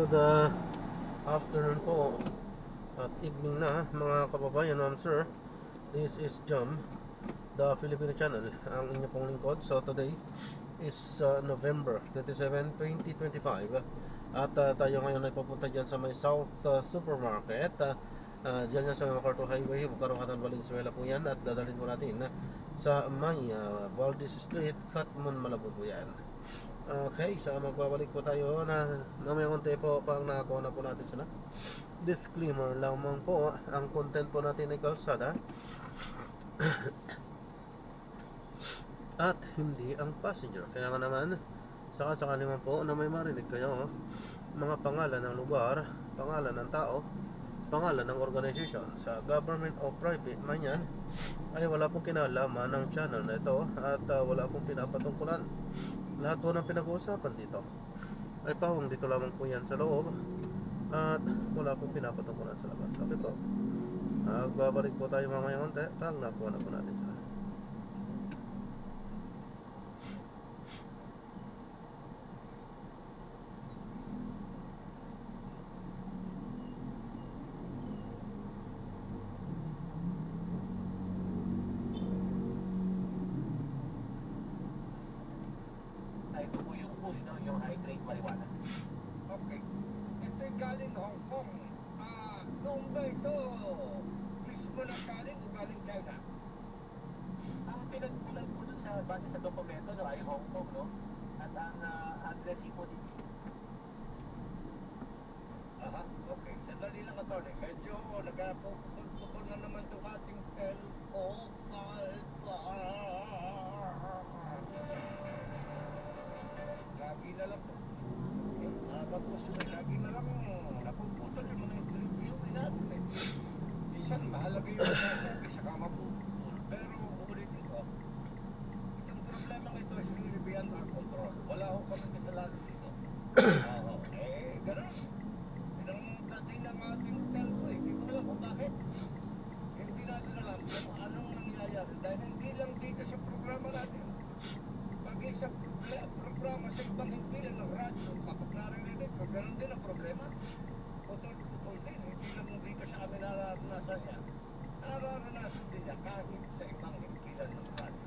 Good afternoon po at evening na mga kababayan, ma'am sir. This is Jam, the Filipino channel, ang inyo pong lingkod. So today is November 27, 2025. At tayo ngayon ay papunta dyan sa may South Supermarket. Dyan nga sa MacArthur Highway, Bukaruhatan, Valenzuela po yan. At dadalhin po natin sa may Valdez Street, Katmon, Malabon po yan. Okay, so magbabalik po tayo na mamaya konti po pang nakakuha na po natin sila. Disclaimer lamang po, ang content po natin ay kalsada at hindi ang passenger. Kaya nga naman, sakali man po na may marinig kayo mga pangalan ng lugar, pangalan ng tao, pangalan ng organization, sa government o private man yan, ay wala pong kinalaman ng channel na ito at wala pong pinapatungkulan. Lahat po ng pinag-uusapan dito ay pawang dito lamang po yan sa loob at wala pong pinapatungkulan sa labas. Okay po, magbabalik po tayo mamaya konti pag nakuha na po natin sila. Ito po yung push, no? Yung high-grade marijuana. Okay. Ito'y galing Hong Kong. Noong ba ito mismo na galing o galing China? Ang pinagpunan po dun sa base sa dokumento, no, ay Hong Kong, no? At ang address po dito. Aha, okay. Sandali lang, attorney. Medyo nagkapukul na naman itong ating cellphone. Lagi na lang po. Tapos lagi na lang napuputol yung mga interview natin. Minsan mahalaga yung mga sa kama po. Pero ulitin ko, itong problema ito is really beyond our control. Wala ko kami kasalanan dito. Ganun. Pinang dating ng ating telco hindi ko alam kung bakit. Hindi natin alam kung anong nangyayari. Dahil hindi lang dito sa programa natin. Pag isa programa sa ibang himpilan ng radyo, kapag narinig ko, ganun din ang problema. Putol din, hindi lang dito sa amin nararanasan niya. Nararanasan din niya kahit sa ibang himpilan ng radyo.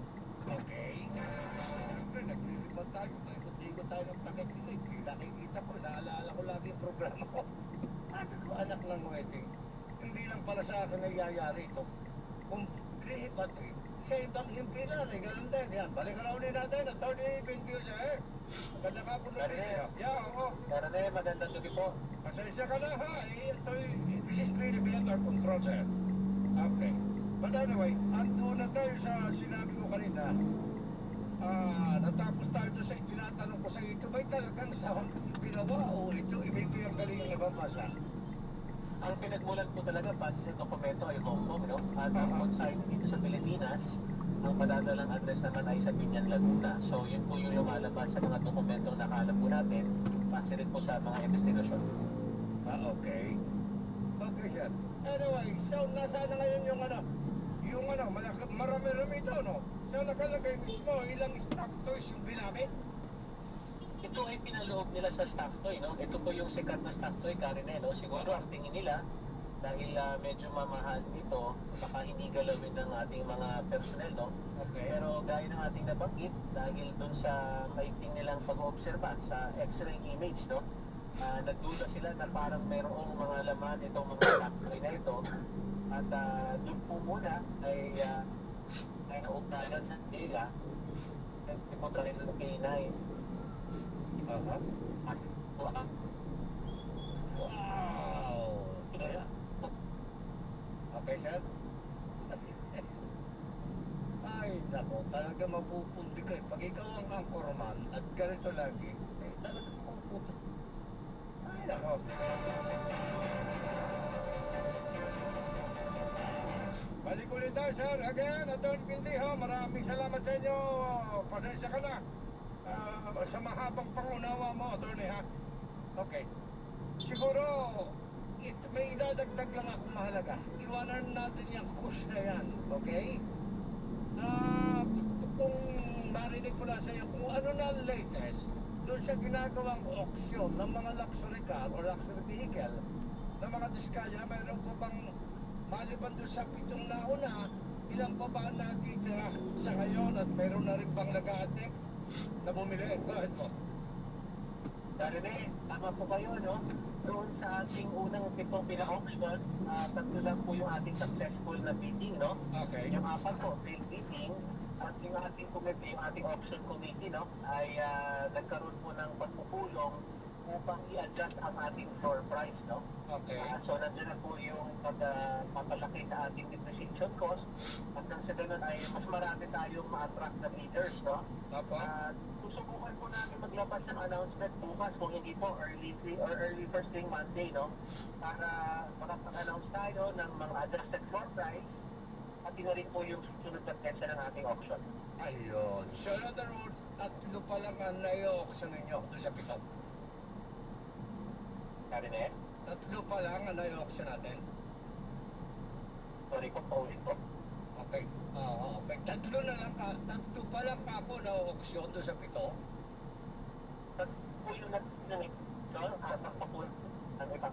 Okay? Siyempre, naglilipad tayo, ikot-ikot tayo ng pakikinig. Nakikita ko, naalala ko lagi yung programa ko. Sabi ko, anak ng wedding, hindi lang pala sa akin nangyayari ito. Kung lilipat sa ibang himpilan, ganun din. Yan, balikan na ulit natin, Attorney Bendio, sir. Maganda ka po na rin. Yeah, oo. Pero magandang gabi po. Pasensya ka na ha, this is really beyond our control, sir. Okay. But anyway, ando na tayo sa sinabi mo kanina. Natapos tayo doon sa tinatanong ko sa ito, may talagang sa Hong Kong ginawa o ito ibigay ang galing ng ibang bansa? Ang pinagmulan po talaga base sa dokumento ay Hong Kong, no? At ang on-site dito sa Pilipinas, ang padadalang address naman ay sa Binyan, Laguna. So yun po yung lumalabas sa mga dokumentong nakahanap po natin, base rin po sa mga investigasyon. Okay. Okay, sir. Anyway, so nasaan na ngayon yung marami-rami ito, no? So nakalagay mismo, ilang stock toys yung ginamit? Ito ay pinaloob nila sa stock toy, no? Ito po yung sikat na stock toy, Karine, no? Siguro ang tingin nila, dahil medyo mamahal ito, baka hindi galawin ng ating mga personnel, no? Okay. Pero gaya ng ating nabanggit, dahil dun sa maiting nilang pag-oobserba sa x-ray image, no? Nagduda sila na parang mayroong mga laman itong mga stock toy na ito. At dun po muna ay naugnayan sa nila. Ito po dahil ng K9. Wow! Okay, sir? Ay, nako, talaga mapupundi ka. Pag ikaw ang anchorman at ganito lagi, talaga mapupundi. Ay, nako. Balik ulit tayo, sir. Again, Attorney Bendio, maraming salamat sa inyo. Pasensya ka na. Sa mahabang pangunawa mo, Attorney, ha? Okay. Siguro, may idadagdag lang akong mahalaga. Iwanan natin yung push na yan, okay? Kung narinig ko na sa iyo, kung ano na latest doon siya ginagawang auction ng mga luxury car o luxury vehicle ng mga diskalya, mayroon pa bang maliban doon sa 7 nauna, ilang pa ba ang natitira sa ngayon at mayroon na rin bang nag-a-attempt na bumili? Go ahead po. Darine, tama po kayo, no? Doon sa ating unang 7 pina-auction, tatlo lang po yung ating successful na bidding, no? Okay. Yung 4 po, failed bidding. At yung ating committee, yung ating auction committee, no? Ay nagkaroon po ng pagpupulong upang i-adjust ang ating floor price, no? Okay. So nandiyan na po yung papalaki sa ating depreciation cost at nang sa ganun ay mas marami tayong ma-attract na bidders, no? Apo. Susubukan po namin maglabas ng announcement bukas kung hindi po early first thing Monday, no? Para makapag-announce tayo ng mga adjusted floor price at yun na rin po yung susunod na petsa ng ating auction. Ayun. So in other words, tatlo pa lang ang nai-auction ninyo doon sa 7. Karine, Tatlo pa lang ang nai-auction natin. sorry po, paulit po. Okay. Okay. Tatlo pa lang ako na-auction doon sa 7. At po yung atak pa po ang iba.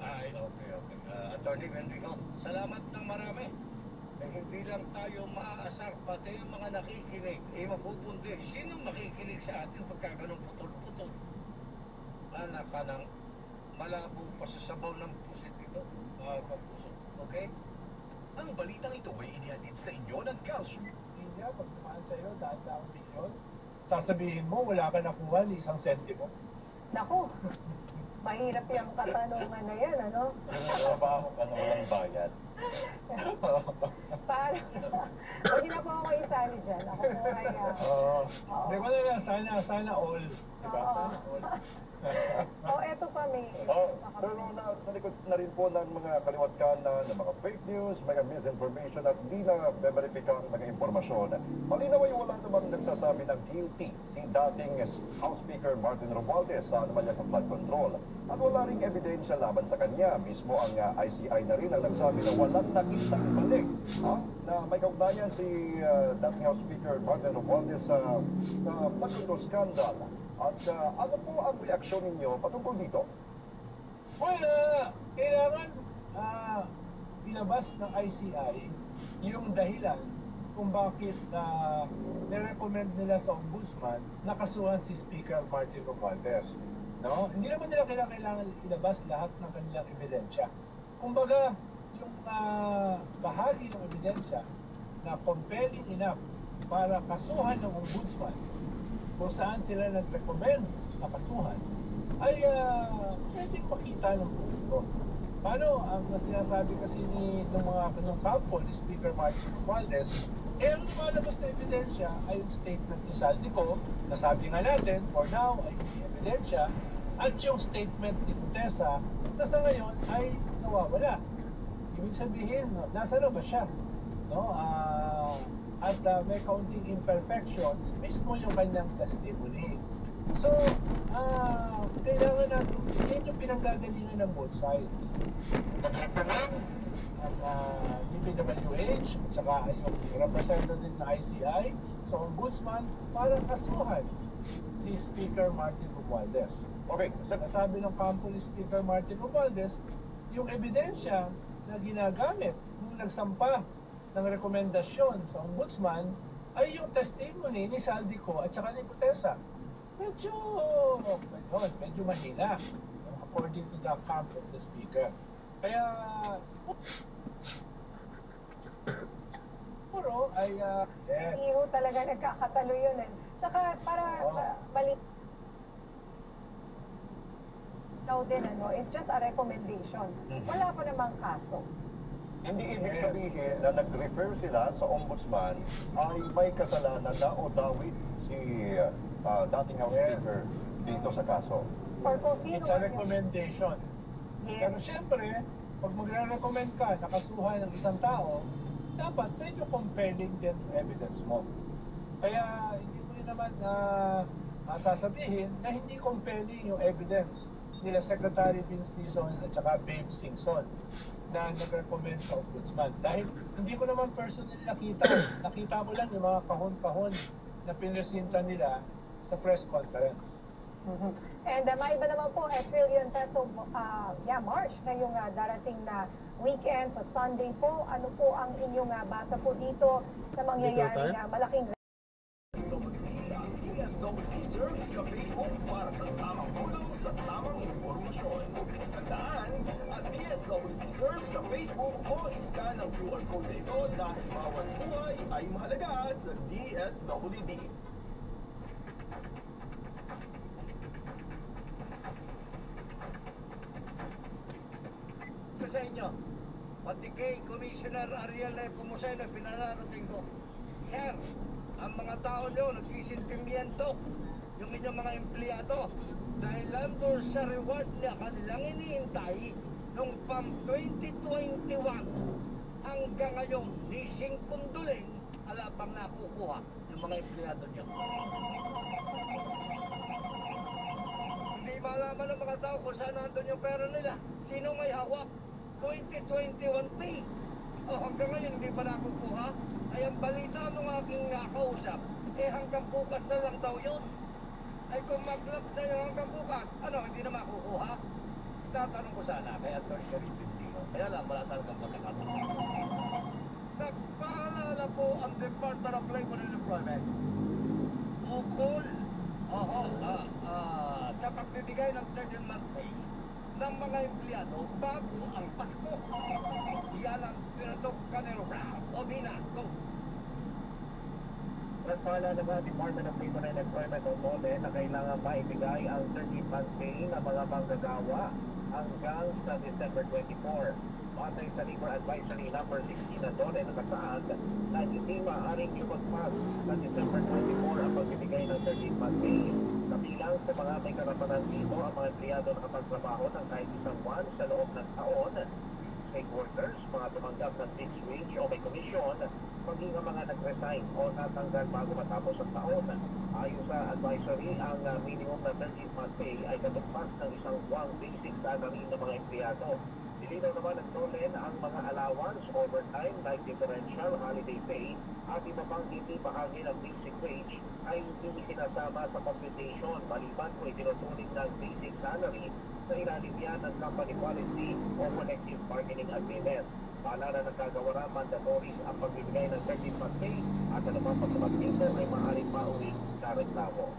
Ay, okay. Attorney Bendigo, salamat ng marami. Hindi lang tayo maaasar, pati yung mga nakikinig, mapupunti. Sino makikinig sa atin pagka ganun putol-putol? Anak ka ng malabo pa sa sabaw ng pusit ito, mga kapuso. Okay? Ang balitang ito ay inihatid sa inyo ng calcium. India, pag tumaan sa'yo, daan-daang milyon, sasabihin mo, wala ka nakuha ni 1 sentimo. Naku, mahirap yung katanungan na yan, ano? Yung trabaho ka na walang bayad. Parang, huwag na po ako isali dyan. Ako po ay, Hindi ko na lang, sana all. Diba? Oo. Sana all. Eto pa may... Pero sa likod na rin po ng mga kaliwat kanan, ng mga fake news, mga misinformation at di na beberipika ang mga impormasyon. Malinaw ay wala namang nagsasabi ng guilty si dating House Speaker Martin Romualdez sa anomalya sa flood control. At wala ring ebidensya laban sa kanya. Mismo ang ICI na rin ang nagsabi na walang nakitang balik na may kaugnayan si dating House Speaker Martin Romualdez sa flood control scandal. At ano po ang reaksyon ninyo patungkol dito? Well, kailangan ilabas ng ICI yung dahilan kung bakit nirecommend nila sa ombudsman na kasuhan si Speaker Martin Romualdez. No? Hindi naman nila kailangan ilabas lahat ng kanilang ebidensya. Kumbaga, yung bahagi ng ebidensya na compelling enough para kasuhan ng ombudsman kung saan sila nag-recommend na kasuhan, ay pwedeng makita ng publiko. Paano, ang sinasabi kasi ng mga kampo ni Speaker Martin Romualdez, ang lumalabas na ebidensya ay yung statement ni Saldico, na sabi nga natin, for now, ay hindi ebidensya, at yung statement ni Contessa, na sa ngayon ay nawawala. Ibig sabihin, nasa na ba siya? No? At may counting imperfections mismo yung kanyang testimony. So, kailangan natin, yan yung pinanggagalingan ng both sides. Ang DPWH, at saka yung representative na ICI, sa ombudsman, para kasuhan si Speaker Martin Romualdez. Okay, Sabi ng kampo ni Speaker Martin Romualdez, yung ebidensya na ginagamit nung nagsampa ng rekomendasyon sa ombudsman ay yung testimony ni Saldico at saka ni Contessa. Medyo mahina, according to the camp of the speaker. Kaya, puro ay, Iho talaga nagkakatalo yun eh. Tsaka para balik daw din, ano, it's just a recommendation. Wala pa namang kaso. hindi ibig sabihin na nag-refer sila sa ombudsman ay may kasalanan na o dawit si dating House Speaker dito sa kaso. Or kung sino it's a recommendation. Yes. Pero siyempre, pag magre-recommend ka na kasuhan ng isang tao, dapat medyo compelling din yung evidence mo. Kaya hindi mo rin naman sasabihin na hindi compelling yung evidence nila Secretary Vince Dizon at saka Babe Singson na nag-recommend sa ombudsman. Dahil hindi ko naman personally nakita. Nakita ko lang yung mga kahon-kahon na pinresinta nila sa press conference. And maiba naman po, trillion peso March ngayong darating na weekend sa Sunday po. Ano po ang inyong basa po dito sa mangyayari na malaking para sa tamang tulong sa tamang impormasyon. Tandaan, ang DSWD serves sa Facebook o iskan ang QR code na ito dahil bawat buhay ay mahalaga sa DSWD. Sa inyo, pati kay Commissioner Ariel Nepomuceno, pinararating ko, Sir, ang mga tao nyo nagsisintimyento yung inyong mga empleyado dahil lang doon sa reward na kanilang iniintay nung pang 2021 hanggang ngayon ni Singkunduling ala pang nakukuha yung mga empleyado nyo. Hindi malaman ng mga tao kung saan nandun yung pera nila, sino may hawak. 2021 pay. O hanggang ngayon hindi pa nakukuha. Ay ang balita ng aking nakausap, hanggang bukas na lang daw yun. Ay kung mag-lock na yun hanggang bukas, hindi na makukuha? Tatanong ko sana, kaya Atty. Garipintino. Kaya lang, wala talagang pagkakataon. Nagpaalala po ang Department of Labor and Employment. Ukol. Sa pagbibigay ng 13-month pay ng mga empleyado bago ang Pasko. Yan ang pinatok kanero Brown. O Dina, go! Nagpaalala na Department of Labor and Employment o DOLE na kailangan maibigay ang 13-month pay ng mga manggagawa hanggang sa December 24. Batay sa Labor Advisory number 16 ng DOLE nakasaad na hindi maaaring lumagpas sa December 24 ang pagbibigay ng 13-month pay. Kabilang sa mga may karapatan dito ang mga empleyado na kapagtrabaho ng kahit isang buwan sa loob ng taon, state workers, mga tumanggap ng fixed wage o may komisyon, maging ang mga nag-resign o natanggal bago matapos ang taon. Ayon sa advisory, ang minimum na 13-month pay ay katumbas ng isang buwang basic salary ng mga empleyado. Dilinaw naman ng DOLE ang mga allowance, overtime, like differential, holiday pay, at iba pang hindi bahagi ng basic wage ay hindi sinasama sa computation maliban kung itinuturing ng basic salary sa ilalim yan ng company policy o collective bargaining agreement. Paalala ng kagawaran, mandatory ang pagbibigay ng 13-month pay at anumang pagsabat dito ay maaaring mauwi sa reklamo.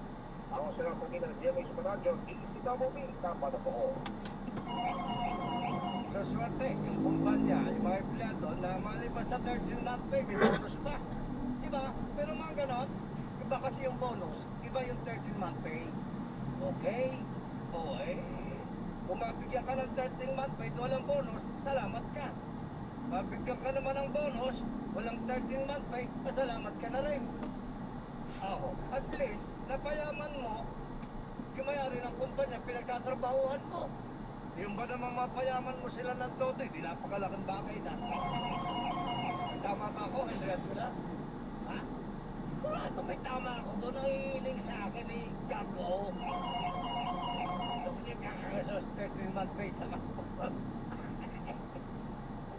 Ako sila kung ng GMA Superradyo, DCWB, Tapa na po. Sa swerte, yung kumpanya, yung mga empleyado na maliban sa 13-month pay, may bonus pa. Diba? Pero mga ganon, iba kasi yung bonus, iba yung 13-month pay. Okay? Kung mabigyan ka ng 13-month pay, walang bonus, salamat ka. Mabigyan ka naman ng bonus, walang 13-month pay, pasalamat ka na rin. At least, napayaman mo, yung may-ari ng kumpanya, pinagtatrabahuhan mo. Yung ba naman mapayaman mo sila ng todo, hindi napakalaking bagay na. Tama ba ako, Andrea Tula? Ha? Kurado may tama ako doon ang hiling sa akin ni Gago. Doon yung kakagasos 13-month pay sa mga.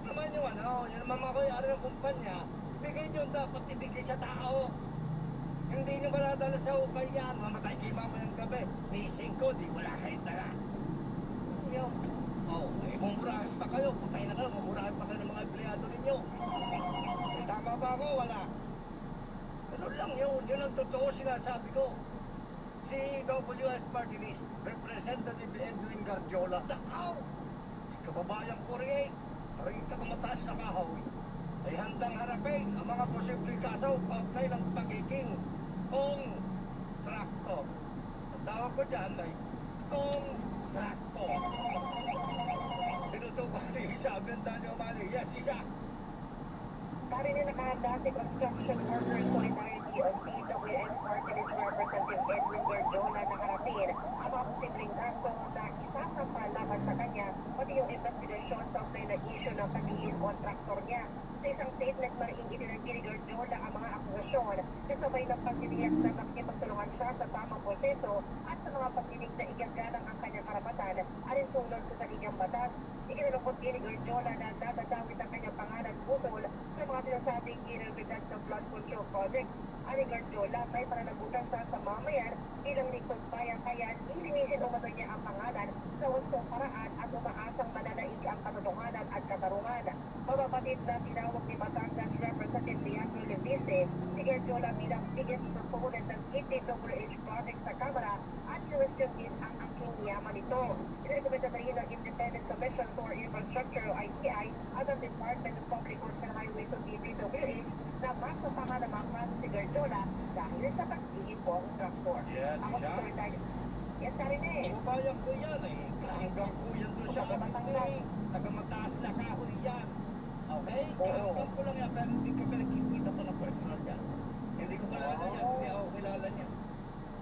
Naman yung yung naman makayari ng kumpanya, bigay nyo dapat ibigay sa tao. Hindi nyo maladala sa ukay yan, mamatay kayo mamayang gabi. Nising ko, di wala kayo tala. Mumurahin pa kayo, patay na kayo, mumurahin pa kayo ng mga empleyado ninyo. Tama ba ako? Wala. Ano lang yun ang totoo sinasabi ko. Si WS Party List, Representative Edwin Garjola, nakaw! Si kababayang Korea, parita ka mataas sa kahoy, ay handang harapin ang mga posibleng kaso kaugnay ng pagiging contractor. Ang tawag ko dyan ay contractor. Sinutukan ni Sabi ang Daniel O'Malley. Yes, Isa. Pari na nakahanda si Construction Workers Solidarity o DWS Party List Representative Edwin Garjola na harapin ang mga posibleng kaso na isasampa laban sa kanya, pati yung investigasyon sa na issue ng pagiging contractor niya. Sa isang statement, maring itinagin ni Garjola ang mga akusasyon na sabay ng pagtitiyak na makikipagtulungan siya sa tamang proseso at sa mga pagtitig na igagalang ang kanyang karapatan katarungan. Alinsunod sa kanyang batas, ikinalungkot ni Gardiola na natatawid ang kanyang pangalan putol sa mga sinasabing irrelevant sa flood control project. Ani Gardiola may pananagutan sa mamayan bilang lingkod bayan kaya ilinisin umano niya ang pangalan sa wastong paraan at umaasang mananaig ang katotohanan at katarungan. Mababatid na tinawag ni Batangas Representative Leandro Levise si Gardiola bilang biggest proponent ng DPWH project sa Kamara at question din ang aking yaman nito. Inirekomenda na rin ng Independent Commission for Infrastructure o ICI at ang Department of Public Works and Highways o DPWH na masapahan ng mga kaso si Gardiola dahil sa pagsigit po ang traktor. Yan, Ako siya. si Sir Daniel. Yes, Karin eh. Kabayan ko yan eh. Hanggang ko yan doon sa amin. Taga-mataas na kahoy yan. Okay? Hanggang ko lang yan. Pero hindi ko pinagkikita ko ng personal yan. Hindi ko kilala yan. Hindi ako kilala niya.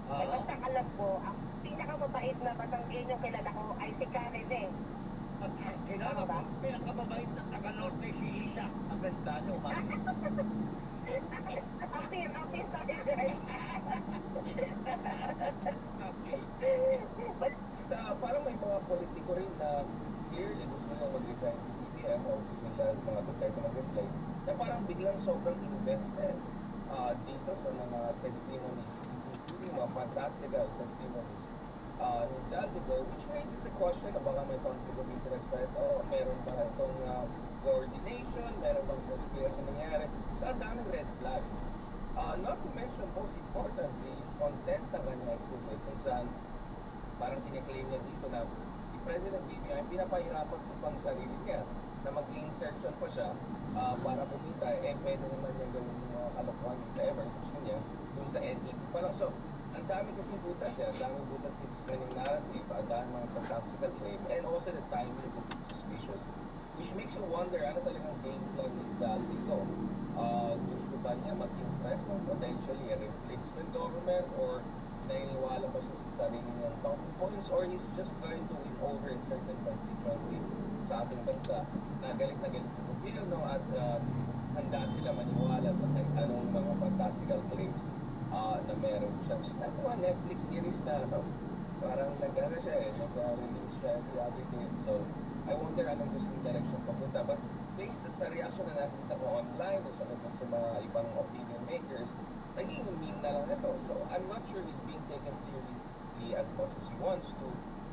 Eh, basta alam ko, ang pinakamabait na Batanggenyong kilala ko ay si Karen eh. At kilala ko, pinakababait na taga-norte si Lisa. Ang ganda nyo, ha? Apir sa akin guys. Parang may mga politiko rin na clearly gusto nyo mag-resign sa CBM o sila mga Duterte mag-reply na parang biglang sobrang invested dito sa mga testimonies, including mga fantastical testimonies ni Daldigo, which raises the question na baka may conflict of interest tayo. Meron ba itong coordination, meron bang conspiracy nangyari? So, ang daming red flags. Not to mention, most importantly, yung content ng kanyang expose kung saan parang tiniklaim niya dito na si President BBI pinapahirapan ko pang sarili niya na mag-insertion pa siya para kumita, pwede naman niya gawin yung mga kalokohan if ever gusto niya dun sa NEP pa lang. So, ang dami kasing butas niya, ang daming butas sa kanyang narrative, ang daming mga fantastical claim, and also the timing is suspicious. Which makes you wonder, ano talagang game plan ni Daldigo? Gusto ba niya mag-impress ng potentially a replacement government or naniniwala ba siya sa sarili niyang talking points or he's just trying to win over a certain constituency sa ating bansa na galit sa gobyerno at handa sila maniwala sa kahit anong mga fantastical claims na meron siya. At mga Netflix series na parang nag-ano siya nag-release siya every other day. So, I wonder anong gustong direction papunta. But based sa reaction na nakita ko online o sa mga ibang opinion makers, naging meme na lang ito. So, I'm not sure he's being taken seriously as much as he wants to.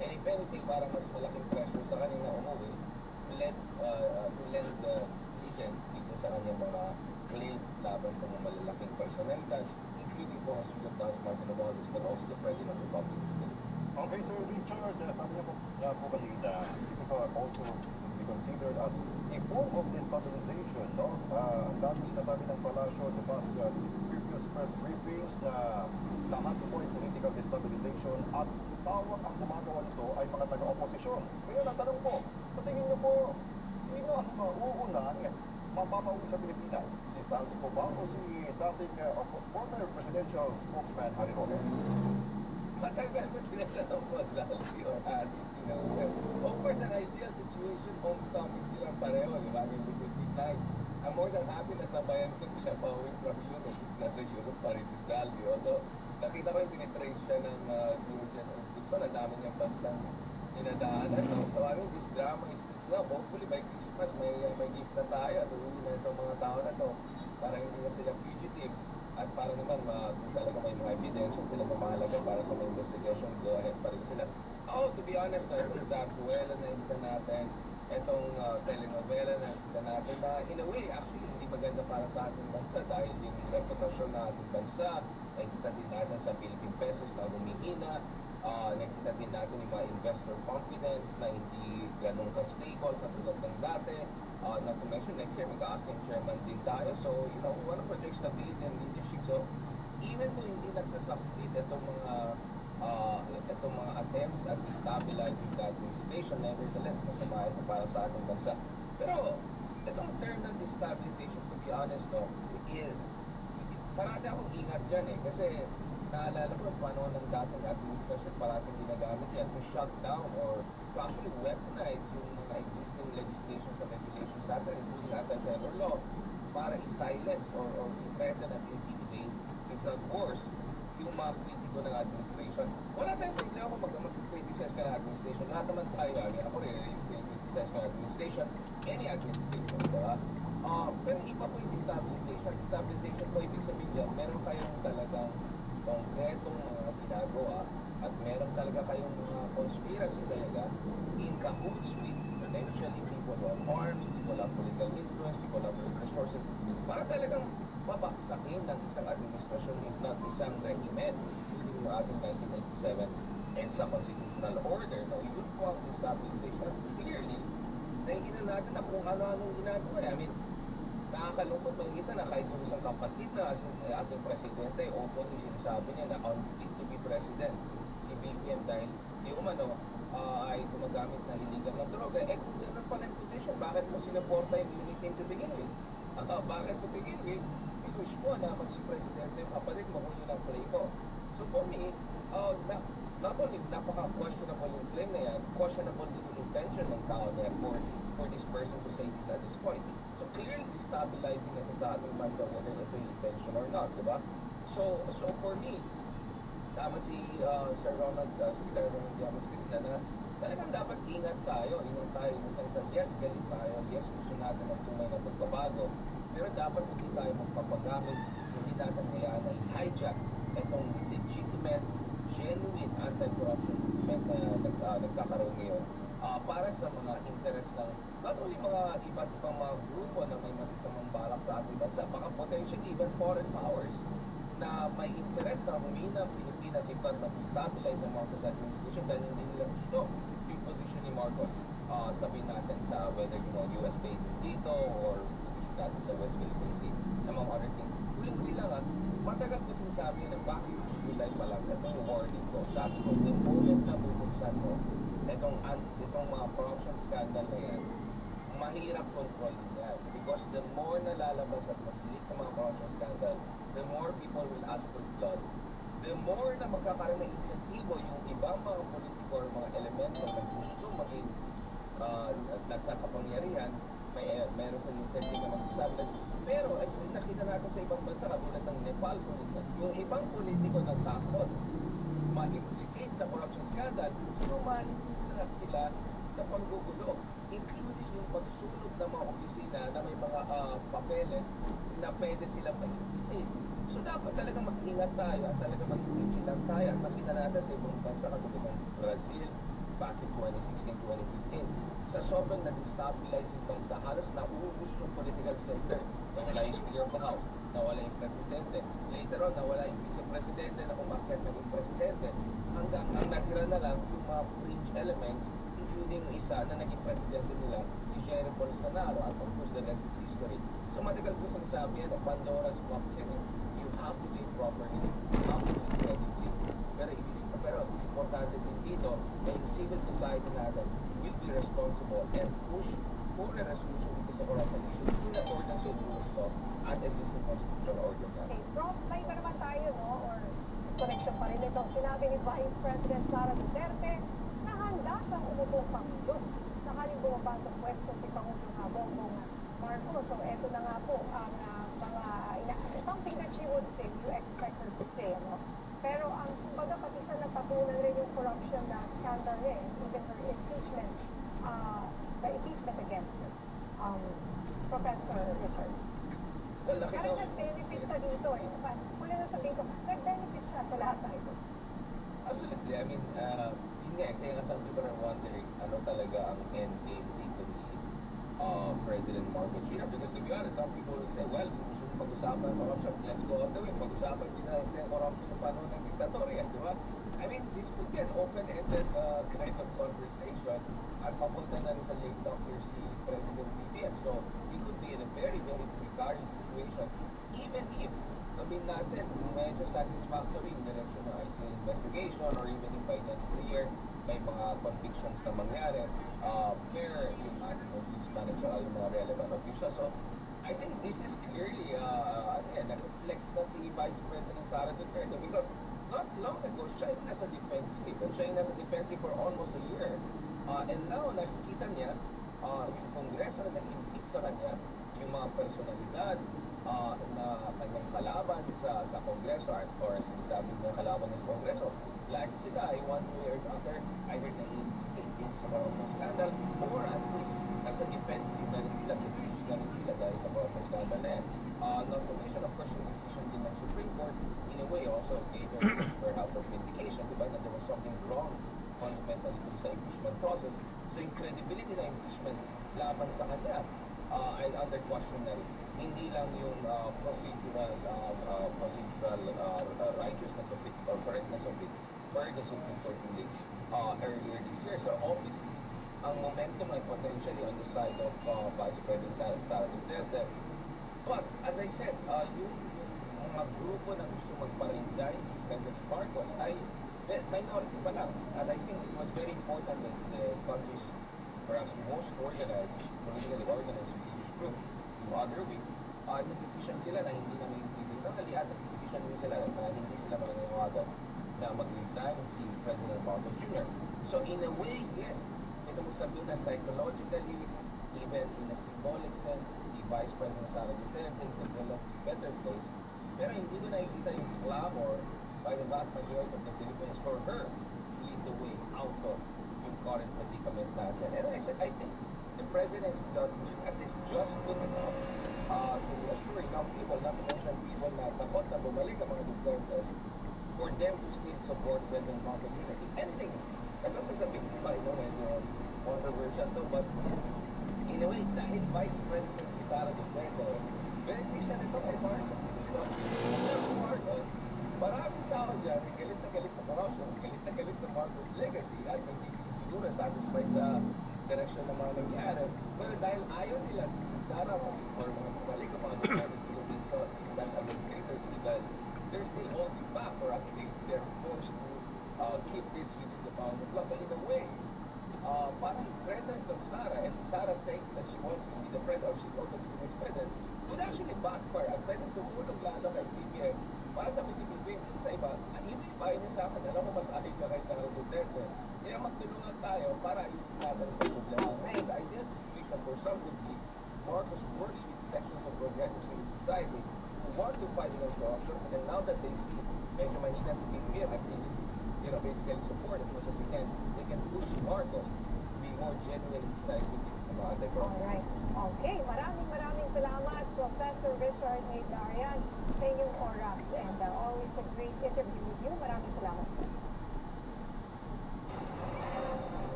And if anything, parang mas malaking pressure sa kanina umuwi to lend credence dito sa kanyang mga claims laban sa mga malalaking personalities, including po ang Sugat Dance Martin Romualdez, but also the President of the Republic. Okay, Sir Richard, sabi niyo po kanina, this is also to be considered as a form of destabilization, no? Ang dami sinasabi ng palasyo sa past previous press briefings na lahat po ay political destabilization at tawag ang gumagawa nito ay mga taga-oposisyon. Kaya natanong po, sa tingin niyo po, sino ang mauunang mapapauwi sa Pilipinas? Si Santos po ba o si dating former presidential spokesman Harry Roque? Matagal mo sinasabi mo dahil or of course, an ideal situation, homecoming sila pareho, di ba? Yung night. I'm more than happy na sabayan ko siya pa uwi from Europe. Nasa Europe pa rin si Salvi. Although, nakita ko yung tinitrace siya ng Georgian Uzbekistan. Ang dami niyang bansang dinadaanan. No? So, I mean, this drama is now. Hopefully, by Christmas, may gift na tayo. At uwi na itong mga tao na to para hindi na sila fugitive. At para naman, kung talaga may mga evidence, sila mahalaga para sa mga investigation, go ahead pa rin sila. To be honest, itong Zarzuela na isa natin, itong telenovela na isa natin, na in a way, actually, hindi maganda para sa ating bansa dahil yung reputasyon na ating bansa, nakikita din natin sa Philippine pesos na humihina, nakikita din natin yung mga investor confidence na hindi ganun ka-stable katulad ng dati. Not to mention, next year mag-acting chairman din tayo. So, you know, we want to project stability and leadership. So, even though hindi nagsasucceed itong mga attempts at stabilizing that situation, nevertheless, masama ito para sa ating bansa. Pero, itong term ng destabilization, to be honest, no, is, parati akong ingat dyan eh. Kasi, naalala ko, paano ng dating administration, parating ginagamit yan to shut down or to actually weaponize yung mga existing legislations and regulations natin, including anti-terror law, para i-silence or i-threaten at intimidate, if not worse, yung mga kritiko ng administration. Wala tayong problema kung mag-criticize ka ng administration. Lahat naman tayo, ako rin, criticize ka ng administration, any administration, diba? Pero iba po yung destabilization. Destabilization po, ibig sabihin dyan, meron kayong talagang konkretong mga ginagawa at meron talaga kayong mga conspiracy talaga in cahoots with potentially people who have arms, people have political influence, people have resources, para talagang babaksakin ng isang administrasyon, if not isang regimen, yung ating 1997 and sa constitutional order. Now, yun po ang destabilization. Clearly, nakikita natin na kung ano-anong ginagawa. I mean, nakakalungkot makikita na kahit yung isang kapatid na ating presidente, openly sinasabi niya na unfit to be president, si BBM, dahil di umano ay gumagamit na illegal na droga. Kung ganun pala yung position, bakit mo sinuporta yung unity to begin with? Bakit to begin with? Wish mo na maging presidente yung kapatid mo kung yun ang play ko. So for me, not only napaka-questionable yung claim na yan, questionable din yung intention ng tao niya for this person to say this at this point. So clearly destabilizing na sa ating bansa whether ito yung intention or not, diba? So for me, tama si Sir Ronald, Secretary Ronald Llamas na talagang dapat ingat tayo, yes, galit tayo, yes, gusto natin ang tunay na pagbabago, pero dapat hindi tayo magpapagamit, hindi natin kaya na i-hijack itong legitimate, genuine anti-corruption movement na nagkakaroon ngayon para sa mga interest ng not only mga iba't ibang mga grupo na may masasamang balak sa ating bansa, baka potentially even foreign powers na may interest na humina ang Pilipinas if not mag-stabilize ang Marcos administration dahil hindi nila gusto yung position ni Marcos, sabihin natin sa whether US based dito or natin sa West Philippine Sea, among other things. Huli-huli lang matagal ko sinasabi na bakit July pa lang, itong warning ko. Sabi ko, the moment na bubuksan mo, itong mga corruption scandal na yan, mahirap control yan. Because the more nalalabas at mas leak sa mga corruption scandal, the more people will ask for blood. The more na magkakaroon ng insentibo yung ibang mga politiko or mga elemento na gusto maging nagkakapangyarihan, meron sa incentive na mag-establish. Pero, ay nakita natin sa ibang bansa, katulad ng Nepal, yung ibang politiko na takot ma-implicate sa corruption scandal, sumali sila sa panggugulo, including yung pagsulog ng mga opisina na may mga papeles na pwede silang ma-implicate. So, dapat talaga mag-ingat tayo at talaga mag-vigilant tayo. At makita natin sa ibang bansa, katulad ng Brazil, back in 2016-2015, sa sobrang na-destabilize yung bansa, halos nauubos yung political center. Nawala yung Speaker of the House, nawala yung Presidente. Later on, nawala yung Vice-Presidente na umakyat na yung Presidente. Hanggang ang natira na lang yung mga fringe elements, including isa na naging Presidente nila, si Jerry Bolsonaro, at of course the rest is history. So matagal ko sinasabi yan, Pandora's box yan. You have to do it properly, you have to do it credibly. Pero importante din dito na yung civil society natin will be responsible and push for the resolution dito sa corruption issue in accordance with rules law at existing constitutional order natin. Okay, Prof, may ba naman tayo, no? Or connection pa rin itong sinabi ni Vice President Sara Duterte na handa siyang umupong Pangulo. Sakaling bumaba sa pwesto si Pangulong Bongbong Marcos. So, eto na nga po ang something that she would say, you expect her to say, no? Pero ang baga pati siya nagpatunan rin yung corruption na scandal niya even her impeachment, the impeachment against Professor Richard. Well, Parang nag-benefit siya dito Muli na sabihin ko, nag-benefit siya sa lahat na ito. Absolutely. I mean, yun nga, kaya nga some people are wondering ano talaga ang end game dito ni President Marcos Jr. Because to be honest, some people will say, well, pag-usapan ng corruption, let's go all the way. Pag-usapan din natin ang corruption sa panahon ng diktatorya, di ba? I mean, this could be an open-ended kind of conversation at papunta na rin sa late doctor si President BBM. So, he could be in a very, very precarious situation. Even if, sabihin natin, medyo satisfactory yung direction ng investigation or even if by next year, may mga convictions na mangyari, where yung ating police manager ay yung mga relevant officials. So, I think this is clearly, nag-reflect na si Vice President Sara Duterte because not long ago, siya yung nasa defensive. Siya yung nasa defensive for almost a year. And now, nakikita niya yung Kongreso na nag-impeach sa kanya, yung mga personalidad, na kanyang kalaban sa Kongreso or sinasabi ng kalaban ng Kongreso. Like sila ay one way or another, either nag-engage sa mga scandal or at least nasa defensive na rin sila, dahil sa mga scandal na yan. Not to mention, of course, yung decision din ng Supreme Court, in a way, also gave her perhaps of vindication, diba, na there was something wrong fundamentally sa impeachment process. So yung credibility ng impeachment laban sa kanya ay under question na rin. Hindi lang yung procedural righteousness of it or correctness of it per the Supreme Court ruling earlier this year. So obviously, ang momentum ay potentially on the side of Vice President Sara Duterte. But as I said, yung mga grupo na gusto magpa-resign si President Marcos ay minority pa lang. And I think it was very important that the country's perhaps most organized, politically organized religious group, yung other week, nag-decision sila na hindi na maintindihan. Totally, at nag-decision din sila na hindi sila mananawagan na mag-resign si President Marcos Jr. So in a way, yes, ito mo sabihin na psychologically, even in a symbolic sense, si Vice President Sara Duterte developed a better place. Pero hindi ko nakikita yung clamor by the vast majority of the Philippines for her to lead the way out of yung current predicament natin. And I think the President is just good enough to assure enough people, not to mention people na takot na bumalik ang mga Duterte, for them to still support President Marcos Jr. If anything, ito sa big fight, no, medyo controversial to, but in a way, dahil Vice President si Sara Duterte, beneficial ito kay Marcos. So, Marcos, maraming tao dyan, galit na galit sa corruption, galit na galit sa Marcos' legacy, at hindi siguro satisfied sa direksyon ng mga nangyari. Pero dahil ayaw nila si Sara or mga balik ang mga Duterte Philippines so that administrators, because they're still holding back, or at least they're forced to keep this within the bounds of law. But in a way, parang presence of Sara, and Sara saying that she wants to be the president, or she's also the next president, would actually backfire. At pwedeng tumulong lalo kay BBM para sa BBM sa iba. At hindi pa yun sa akin, alam mo mas alig na kay Sara Duterte. Kaya magtulungan tayo para ayusin natin sa problema. And I did speak that for some would be Marcos works with sections of progressives in society who want to fight against corruption, and then now that they see medyo mahina si BBM at basically support as much as they can push Marcos to be more genuinely decisive sa mga anti-corruption. Alright. Okay, maraming salamat, Professor Richard Naydarian, sa inyong oras. And always a great interview with you. Maraming salamat.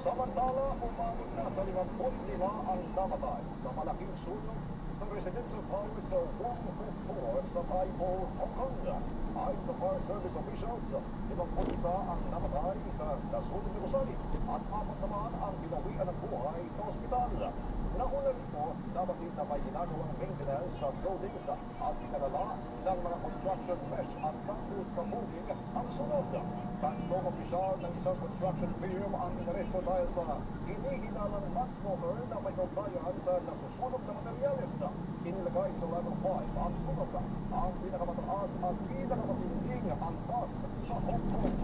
Samantala, umabot na sa 55 ang namatay sa malaking sunog sa residential house sa 154 sa Tai Po, Hong Kong. Ayon sa fire service officials, 51 ang namatay sa nasunog na gusali at 4 naman ang binawian ng buhay sa ospital. Nauna rito, nabatid na may ginagawang maintenance sa buildings at ikalala ng mga construction mesh at campus kampungin ang sunod. Tatlong opisyal ng isang construction firm ang inaresto dahil sa hinihinalang manslaughter na may kaugnayan sa nasusunog na materyales. Inilagay sa level 5 ang sunog, ang pinakamataas at pinakamatinding antas sa Hong Kong.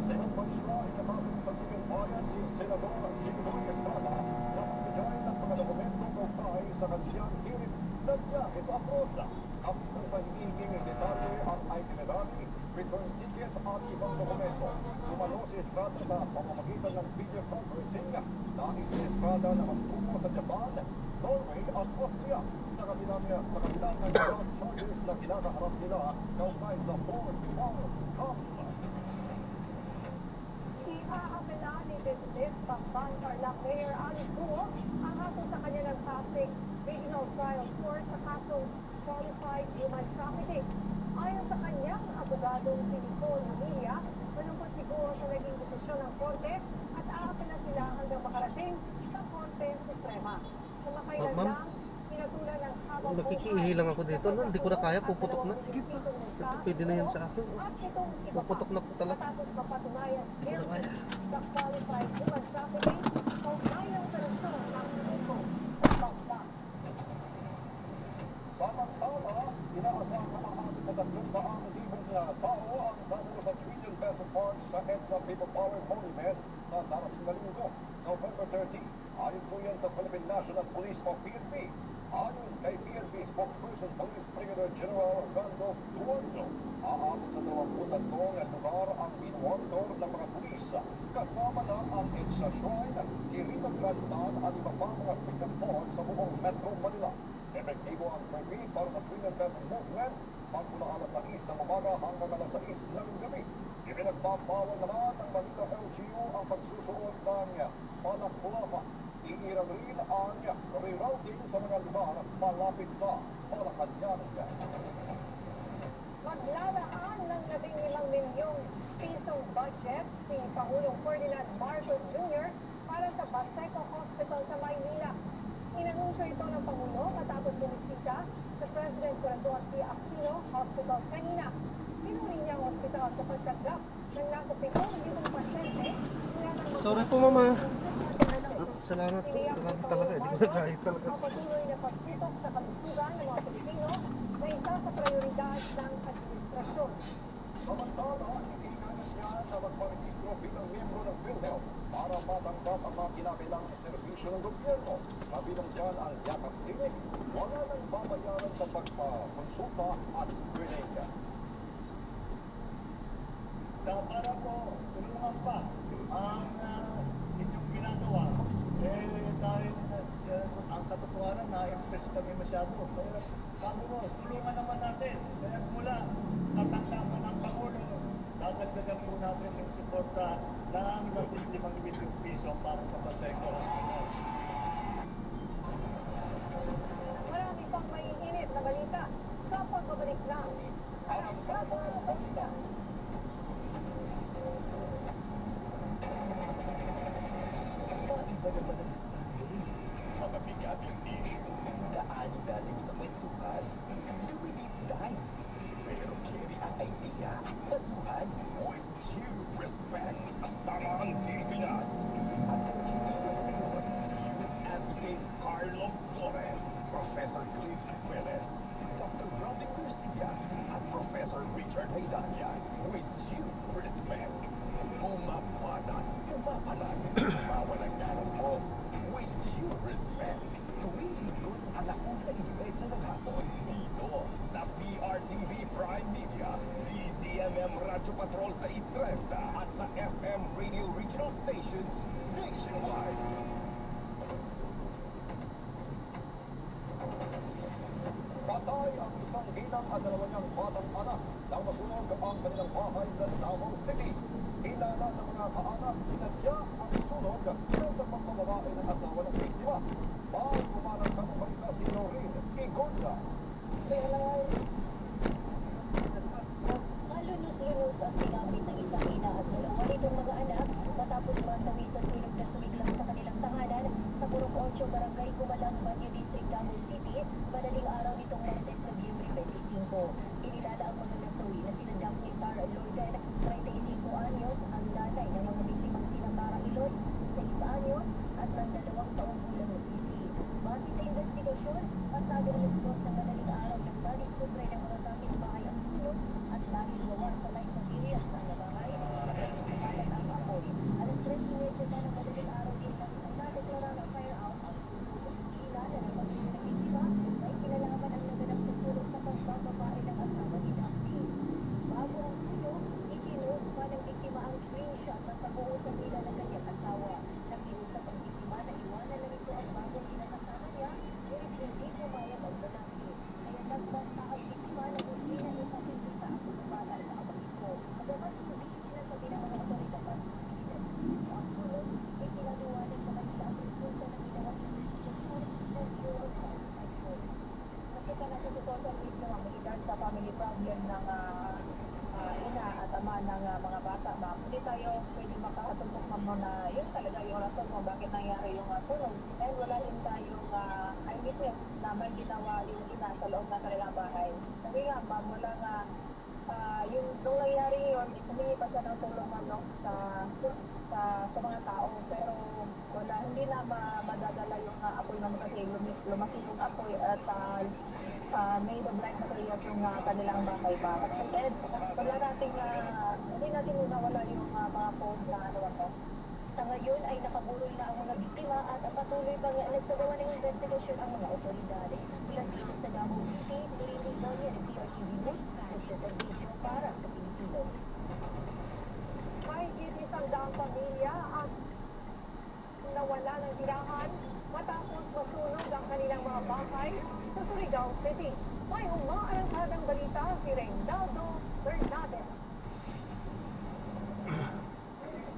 Nagpansira ikatapos sa Sigang Bayan si Senador Jinggoy Estrada na magbigay ng mga dokumentong kaugnay sa kanyang hirit na biyahe sa abroad. Kapag sa hihinging detalye ang itinerary, return ticket at ibang dokumento. Umano si Estrada sa pamamagitan ng video conferencing dahil si Estrada na magtungo sa Japan, Norway at Austria. Sa kabila ng charges na kinakaharap nila kaugnay sa Fort Walls Camp. Iaapela ni Business Bamban Tarlac Mayor Alice Guo ang hatol sa kanya ng Pasig Regional Trial Court sa kasong qualified human trafficking. Ayon sa kanyang abogadong si Nicole Emilia, malungkot siguro sa naging desisyon ng Korte at aapela sila hanggang makarating sa Korte Suprema. Kumakailan Ma'am? lang, pinatulan ng habang Nakikiihi lang ako dito, no? Hindi ko na kaya, puputok na. Sige pa, pwede na yan sa akin. Puputok na po talaga. Matapos mapatunayan Hindi ko na kaya. sa qualified human trafficking, kaugnay ang operasyon ng grupo sa Bangka. Samantala, inaasahan na aabot sa 200,000 tao ang dadalo sa trillion peso park sa EDSA People Power Monument sa darating na linggo, November 30. Ayon po yan sa Philippine National Police o PNP. Ayon kay PNP spokesperson Police Brigadier General Randolph Duardo, aabot sa 22 lugar ang minumonitor ng mga pulis. Kasama na ang EDSA Shrine, Quirino Grandan at iba pang mga freedom points sa buong Metro Manila. Epektibo ang permit para sa trillion peso movement pagmula alas 6 ng umaga hanggang alas 6 ng gabi. Ipinagbabawal naman ng Manila LGU ang pagsusuot ng palaklava. Iirang rin ang rerouting sa mga lugar malapit sa Malacanang. Maglalaan ng 15 milyong pisong budget si Pangulong Ferdinand Marcos Jr. para sa Baseco Hospital sa Maynila. Inanunsyo ito ng Pangulo matapos bumisita sa President Corazon P. Aquino Hospital kanina. Pinuri niya ang hospital sa pagtanggap ng nasa 7,000 pasyente. Sorry po, Mama. Salamat po. Salamat talaga. Hindi ko nagkahit talaga. Ang patuloy na pagtutok sa kalusugan ng mga Pilipino na isa sa prioridad ng administrasyon. Samantala, ikinagad niya na magparehistro bilang miyembro ng PhilHealth para matanggap ang mga kinakailangang serbisyo ng gobyerno. Kabilang dyan ang Yakap Clinic. Wala nang babayaran sa pagpakonsulta at screening. Para po tulungan pa ang inyong ginagawa. Dahil ang katotohanan na-impress kami masyado. Kaya sabi mo, tulungan naman natin. Kaya mula katanglaman ng Pangulo, dadagdagan po natin yung suporta ng 15 milyong piso para sa Baseco Hospital. Marami pang maiinit na balita sa pagbabalik lang. Ang balita. Mabigat yung issue. Daan galing sa kwentuhan. Relief time. Pero carry ang idea. Kwentuhan with due respect. Kasama ang Pilipinas. At ang Youth Advocate Carlo Flores, Professor Cliff Aquilez, Dr. Rodney Garcia, at Professor Richard Haydania with due respect. Pumapanan, pumapalag, mawalang galang mo. With due respect, tuwing linggo ng alauna 11 ng hapon dito sa PRTV Prime Media, DZMM Radio Patrol sa Itrenta at sa FM Radio Regional Stations nationwide. Patay ang isang ginang at 2 niyang batang anak nang masunog ang kanilang bahay sa Davao City. Hinala ng mga kaanak, sinadya ang sunog sa pagbababae ng asawa ng biktima. Bahay kumarang sa balita si Noreen Igonda. Malunos-lunos ang sinapit ng isang ina at 2 nitong mga anak matapos masawi sa sunog na sumiglang sa kanilang tahanan sa Purok 8, Barangay Gumalang, Baguio District, Davao City, madaling araw nitong Martes, Nobyembre 25. Inilala ang mga nasawi na sina Daphne Tara Lourdes, 35 anyos, ang nanay ng mga biktimang sina Tara Ilot, 6 anyos, at ng 2 taong gulang na Sisi. Base sa investigasyon, pasado alas 2 ng madaling araw ng balik kubre ng mga kapitbahay ang sunog at dahil gawa sa light materials ang nabahay, nagkakalat ang apoy. Alas 3:30 ng madaling araw din ang nadeklara ng fire out ang sunog. Kilala ng pamilya ng biktima ay kinalaman ang naganap sa sunog sa pagbababae ng asawa ni Daphne. Bago ang sunog, ikinuha pa ng biktima ang screenshot ng pag-uusap sa nila ng kanyang asawa. Nakiusap ang biktima na iwanan na ito ang bagong kinakasama niya, ngunit hindi pumayag ang lalaki. Kaya nagbanta ang biktima na hindi na ipapipita ang pagkabata sa abang ito. Agamat hindi sinasabi ng mga otoridad ang susunod. Ang sunog, ikinaliwanag sa kanila ang resulta ng ginawa ng Institution ng Bureau of Child Protection. Nakita natin sa social media ang regard sa family problem ng ina at ama ng mga bata. Hindi tayo pwede makakatutok mo na yun talaga yung rason kung bakit nangyari yung sunog. Dahil wala rin tayong eyewitness na may ginawa yung ina sa loob ng kanilang bahay. Sabi nga, ma'am, wala nga yung nung nangyari yun, humingi pa siya ng tulong sa mga tao. Pero wala, hindi na madadala yung apoy naman kasi lumaki yung apoy at made of light materials yung kanilang bakay ba. And wala nating, hindi natin nawala yung mga post na ano ako. Sa ngayon ay nakaburol na ang mga biktima at patuloy pang nagsagawa ng investigation ang mga otoridad. Mula dito sa Davao City, Lily Moya ng PRTV News, nagsaservisyo para sa Pilipino. May isang daang pamilya at nawala ng tirahan matapos masunog ang kanilang mga bahay sa Surigao City. May umaalanghadang balita si Reynaldo Bernadette.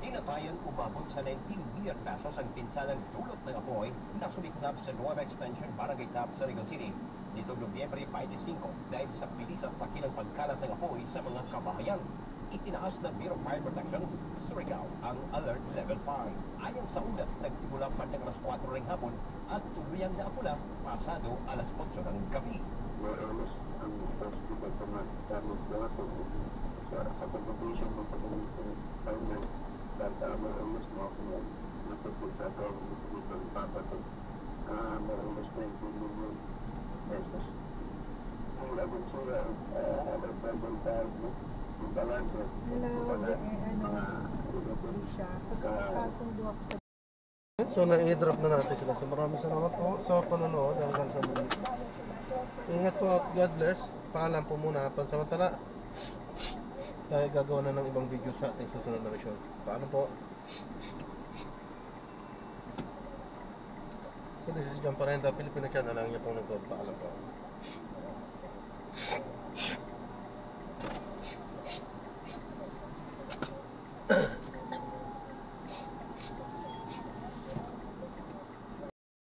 Tinatayan umabot sa 19 million pesos ang pinsalang dulot ng apoy na sumiklab sa Nueva Extension, Barangay Tap, Surigao City nitong Nobyembre 25 dahil sa bilis at laki ng pagkalat ng apoy sa mga kabahayan. Itinaas ng Bureau of Fire Protection Surigao ang Alert Level 5. Ayon sa ulat, nagsimula bandang alas 4 ng hapon at tuluyang naapula pasado alas 8 ng gabi. Mas ang hospital sa mga damage na ako sa accommodation mo sa mga timeline at mas mo ako natapos sa hospital papato mas 20 million pesos. Ang labot sila ang pagbantaan mo yung balance. Isha, kasundo ako sa So na-i-drop na natin sila. So maraming salamat po sa panonood hanggang sa muli. Ingat po at God bless. Paalam po muna. Pansamantala tayo gagawa na ng ibang video sa ating susunod na mission. Paalam po. So this is John Parenda, Filipino Channel. Ang inyong pong nagkod. Paalam po.